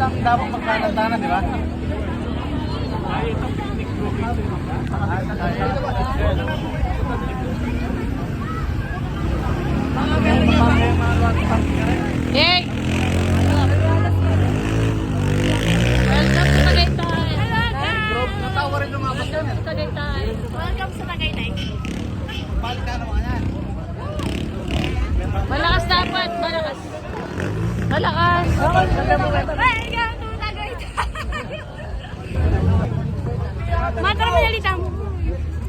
lang dapat magkalantanan, di ba? Hey! Welcome to Tagaytay! Natawa rin lumabas yan. Tagaytay! Welcome sa Tagaytay. Balik ka naman yan. Malakas dapat! Malakas! Malakas! Welcome to Tagaytay. Mata naman nalita mo.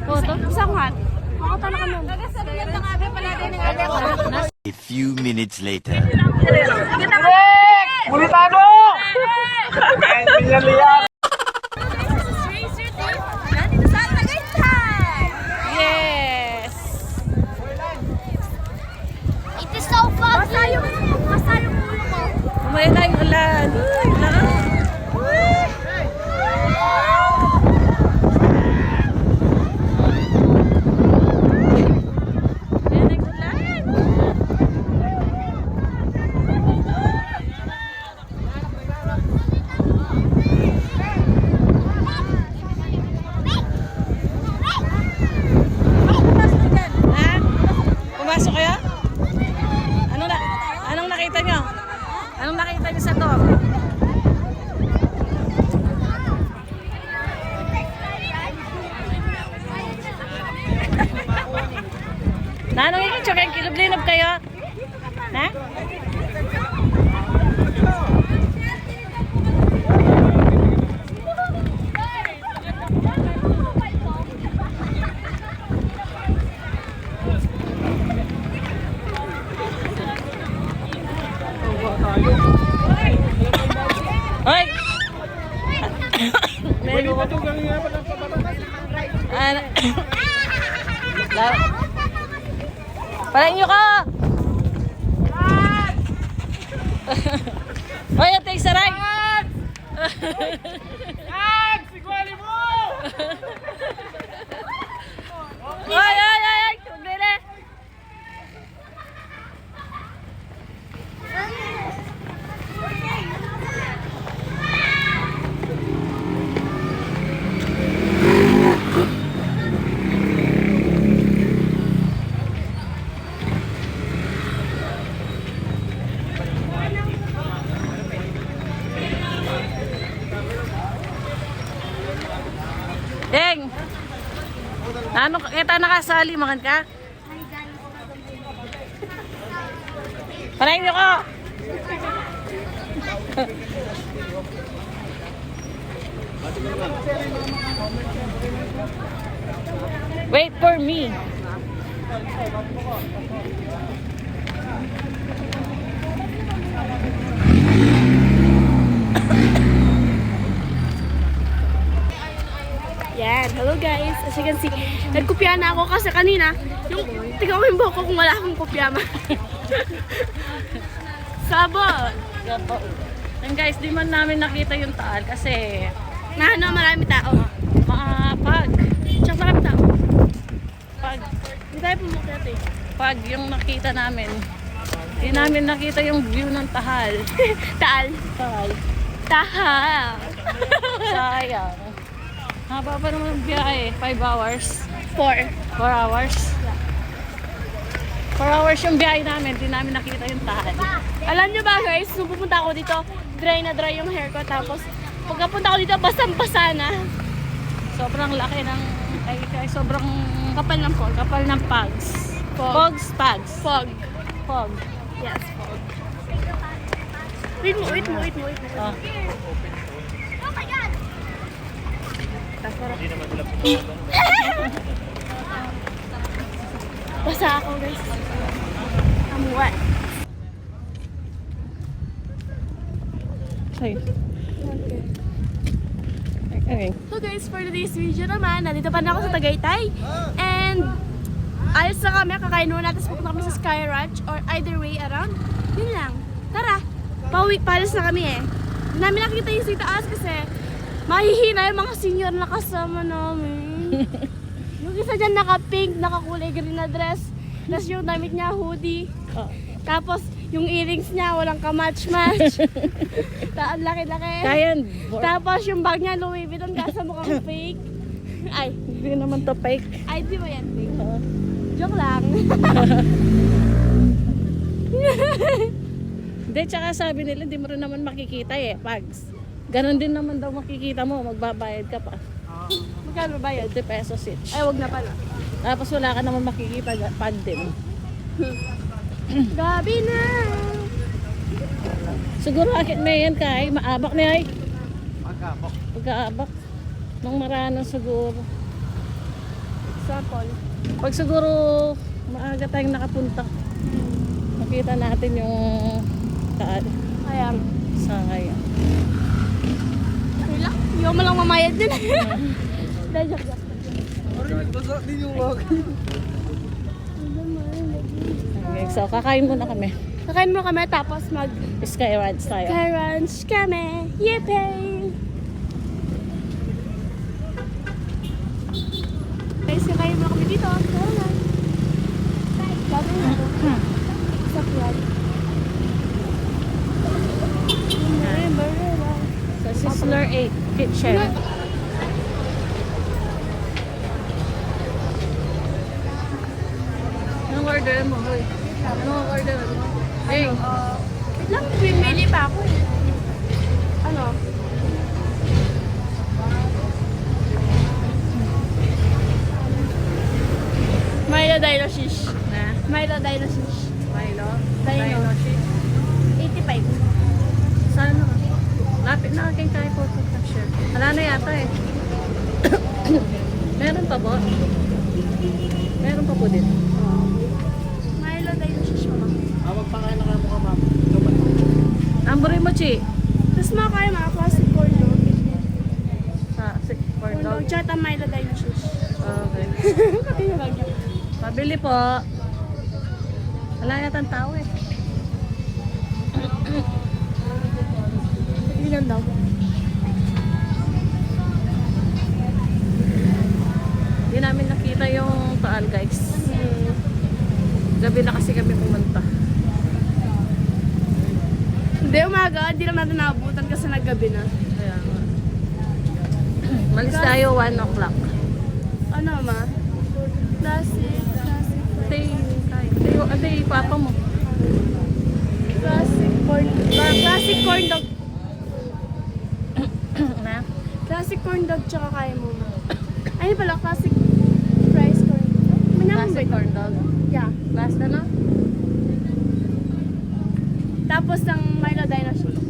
Photo? Sa kuhat. Ako talaga nun. Nagasabihan ng abi pala din ng abi. A few minutes later. Mulitano! Ay, pinyaliyan! Nandito sa Tagaytay. Yes! It is so fun. Basa yung ulo ko. Umaya tayong ulan. Uy, lakas! Ayan, nag-ulan! Ha? Pumasok kayo? Anong nakita nyo? Anong nakita nyo sa door? Nanong yung tsukeng kiloblinab kayo? Ha? Hoy! Meron ko. Palain nyo ka! Hoy, ate, saray! Sigwali mo! Hoy, hoy, hoy! Kumbili! Deng! Ano kita nakasali, makan ka? Panayin nyo ko! Wait for me. Yan, hello guys. As you can see, nagkopya na ako kasi kanina, yung tingnan mo yung buhok ko kung wala akong kopya ma. Sabot! And guys, di man namin nakita yung taal kasi Nahano marami tao. pag Tsaka marami tao. pag Hindi tayo pumukyat eh. pag yung nakita namin, di namin nakita yung view ng Tahal. Taal. Tahal. Tahal. Sayang. Haba pa naman ang biyahe, 5 hours. 4. 4 hours. 4 hours yung biyahe namin, di namin nakita yung Tahal. Alam nyo ba guys, nung pupunta ako dito, dry na dry yung hair ko. Tapos, pagkapunta ko dito, basang-basa na. Sobrang laki ng, ay sobrang Kapal ng fog. kapal ng pags. Fog. Pogs, pags. Fog. Fog. Yes, fog. Wait mo. Oh. Basa ako guys. I'm wet. Say. Okay. So guys, for today's video naman, nandito pa na ako sa Tagaytay. And ayos na kami, kakain muna natin, pupunta kami sa Sky Ranch or either way around. Yun lang. Tara, palis na kami eh. Hindi namin nakita yung sa taas kasi mahihina yung mga senior na kasama namin. Yung isa dyan naka-pink, nakakulay green na dress. Tapos yung damit niya hoodie. Oh. Tapos yung earrings niya walang ka-match-match. laki-laki. Kaya, Tapos yung bag niya, Louis Vuitton, kaso mukhang fake. Ay, hindi naman to fake. ay, di ba yan fake? Joke lang. Hindi, tsaka sabi nila, hindi mo rin naman makikita eh, pags. Ganon din naman daw makikita mo, magbabayad ka pa. Magkano ba yan? 50 pesos each. Ay, wag na pala. Tapos wala ka naman makikita, pag din. Gabi na! Siguro akit may yan kay, maabak niya ay. Magkabok. Pagkaabak. Nung marano siguro. Sample. Pag siguro maaga tayong nakapunta, makita natin yung taan. Ayan. Sayang. Okay lang. Hindi mo lang mamayad din. Dahil joke. Basa din yung wag. Okay, so kakain muna kami. Kakain mo kami tapos Sky Ranch tayo. mag-lunch kami. Yippee! Guys, kakain mo kami dito. Tara na. Gabi na. Sakyan. Sa Sizzler 8 Kitchen. Anong order mo, hoy? Anong order mo? Hey, Wait lang, pimili pa ako eh. Ano? Milo Dino Shish. na? Milo Dino Shish. Milo? Dino. 85. Saan na? Lapit na aking kay photo capture. Wala na yata eh. Meron pa ba? Meron pa po din. Milo Dino Shish pa. Magpakain na kayo mo ka, ma'am. Ambore mo, Chi. Tapos makakain mga classic corn dog. Sa corn Corn dog. dog, tsaka Milo Dino Shish. Okay. Kapit na lang yun. Pabili po. Wala yata tao eh. Ilan daw? Hindi namin nakita yung taan, guys. Gabi na kasi kami pumunta. Hindi, umaga. Hindi naman natin naabutan kasi naggabi na. Kaya nga. Malis tayo 1 o'clock. Ano ma? Classic. Ate, papa mo. Classic corn dog. Classic corn dog. Na? Classic corn dog tsaka kaya mo ma. Ay pala, classic rice corn dog. Manyaman ba Classic ito? corn dog. Yeah. Last na na? Tapos ng Milo Dino Shish.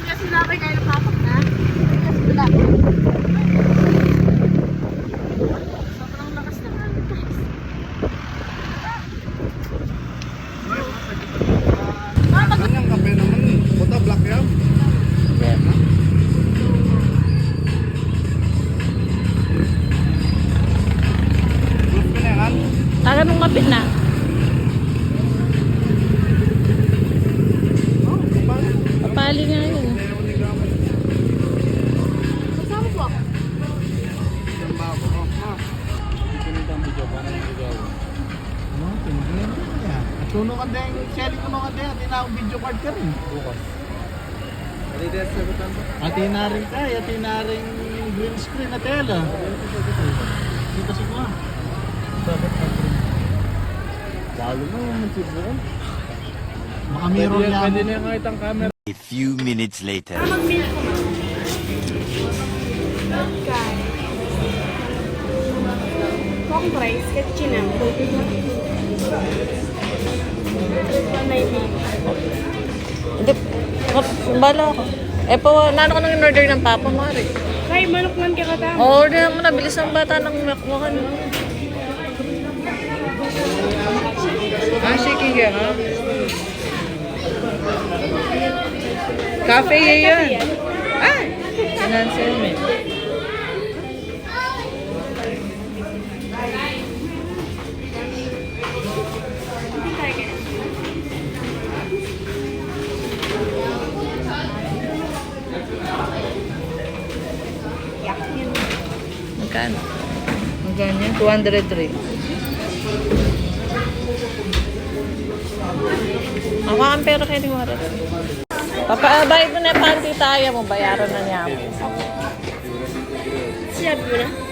Kasi laki kayo ng papak na. Kasi wala. Sobrang lakas na nga, guys. Ang kape naman. Puta, black yan. Black ka na yan. Taga nung kapit na. Papali nga yun. Magsama po ako. Tuno ka din, Shelly tuno ka din, atin na video card ka rin. Bukas. Atin na rin ka, atin na rin green screen na tela. Dito sa mga. Lalo mo yung siguro. Baka mirror yan. Pwede na yung itang camera. A few minutes later. Mag-meal ko ma. Okay. Kong rice, ketchinam. 190. Hindi. Bala ako. Eh po, nano ko nang in-order ng papa mo rin. Kay manok man ka kata. Order mo na, bilis ang bata ng makmukan. Shaking yan, ha? Cafe yan. Ay! Financial me. Magkano? Magkano yan? 203. Ako ang pera kayo ni Mara. Papabayad mo na yung panty tayo mo, bayaran na niya. Sinabi mo na.